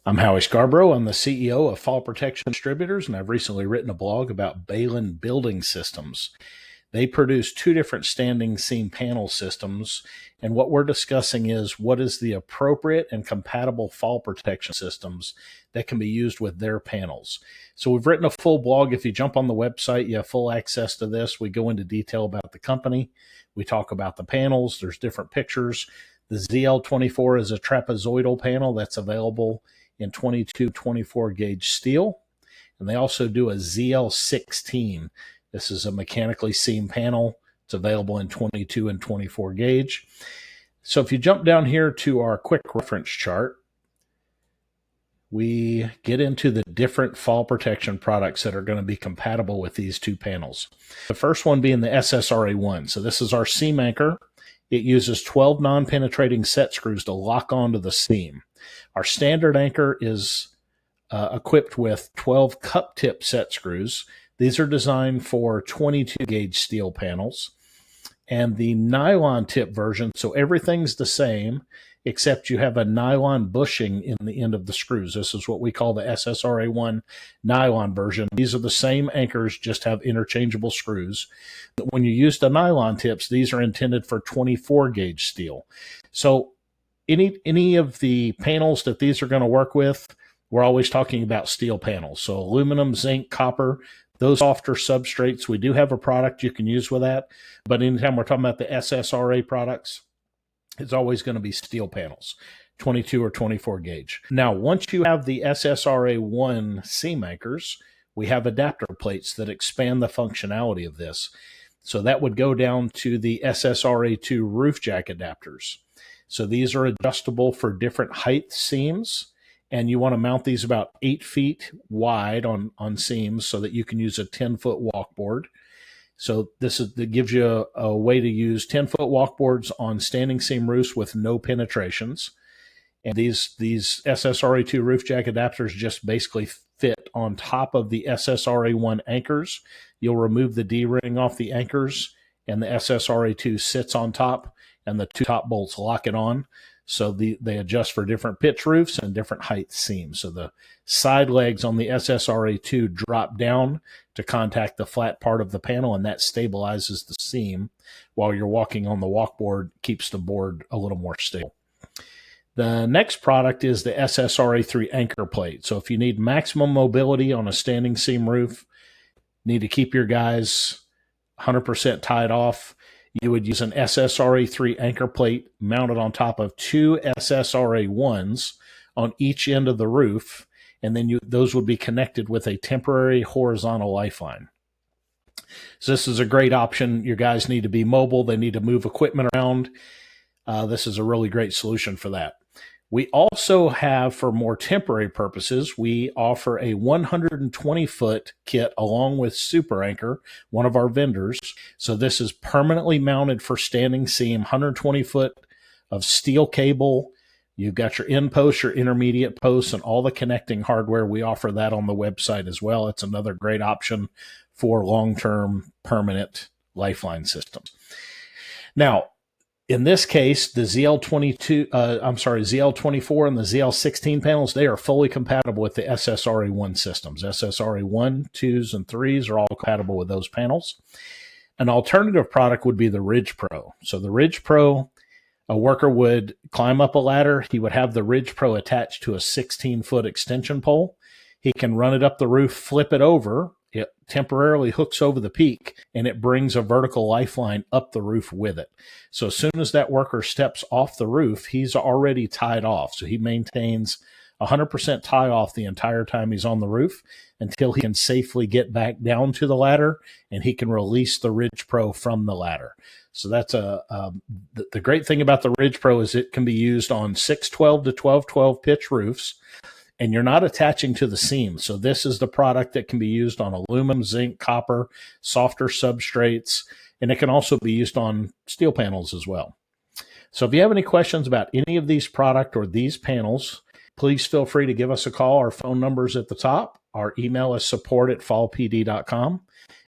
I'm Howie Scarborough. I'm the CEO of Fall Protection Distributors, and I've recently written a blog about Behlen Building Systems. They produce two different standing seam panel systems, and what we're discussing is what is the appropriate and compatible fall protection systems that can be used with their panels. So we've written a full blog. If you jump on the website, you have full access to this. We go into detail about the company. We talk about the panels. There's different pictures. The ZL24 is a trapezoidal panel that's available in 22-24 gauge steel. And they also do a ZL16. This is a mechanically seamed panel. It's available in 22 and 24 gauge. So if you jump down here to our quick reference chart, we get into the different fall protection products that are going to be compatible with these two panels. The first one being the SSRA1. So this is our seam anchor. It uses 12 non-penetrating set screws to lock onto the seam. Our standard anchor is equipped with 12 cup tip set screws. These are designed for 22 gauge steel panels. And the nylon tip version, so everything's the same, except you have a nylon bushing in the end of the screws. This is what we call the SSRA1 nylon version. These are the same anchors, just have interchangeable screws. But when you use the nylon tips, these are intended for 24 gauge steel. So any of the panels that these are going to work with, we're always talking about steel panels. So aluminum, zinc, copper, those softer substrates, we do have a product you can use with that. But anytime we're talking about the SSRA products, it's always going to be steel panels, 22 or 24 gauge. Now, once you have the SSRA1 seam anchors, we have adapter plates that expand the functionality of this. So that would go down to the SSRA2 Roof Jack Adapters. So these are adjustable for different height seams, and you want to mount these about 8 feet wide on seams so that you can use a 10-foot walkboard. So that gives you a way to use 10-foot walkboards on standing seam roofs with no penetrations. And these SSRA2 Roof Jack Adapters just basically fit on top of the SSRA1 anchors. You'll remove the D-ring off the anchors, and the SSRA2 sits on top, and the two top bolts lock it on. So they adjust for different pitch roofs and different height seams. So the side legs on the SSRA2 drop down to contact the flat part of the panel, and that stabilizes the seam while you're walking on the walkboard, keeps the board a little more stable. The next product is the SSRA3 Anchor Plate. So if you need maximum mobility on a standing seam roof, need to keep your guys 100% tied off, you would use an SSRA3 anchor plate mounted on top of two SSRA1s on each end of the roof, and then those would be connected with a temporary horizontal lifeline. So this is a great option. Your guys need to be mobile. They need to move equipment around. This is a really great solution for that. We also have, for more temporary purposes, we offer a 120-foot kit along with Super Anchor, one of our vendors. So this is permanently mounted for standing seam, 120 foot of steel cable. You've got your end posts, your intermediate posts, and all the connecting hardware. We offer that on the website as well. It's another great option for long-term permanent lifeline systems. Now, in this case, the ZL24 and the ZL16 panels, they are fully compatible with the SSRA1 systems. SSRA1, 2s, and 3s are all compatible with those panels. An alternative product would be the Ridge Pro. So the Ridge Pro, a worker would climb up a ladder. He would have the Ridge Pro attached to a 16-foot extension pole. He can run it up the roof, flip it over. It temporarily hooks over the peak, and it brings a vertical lifeline up the roof with it. So as soon as that worker steps off the roof, he's already tied off. So he maintains 100% tie off the entire time he's on the roof until he can safely get back down to the ladder, and he can release the Ridge Pro from the ladder. So that's the great thing about the Ridge Pro is it can be used on 612 to 1212 pitch roofs, and you're not attaching to the seam. So this is the product that can be used on aluminum, zinc, copper, softer substrates, and it can also be used on steel panels as well. So if you have any questions about any of these products or these panels, please feel free to give us a call. Our phone number is at the top. Our email is support@fallpd.com.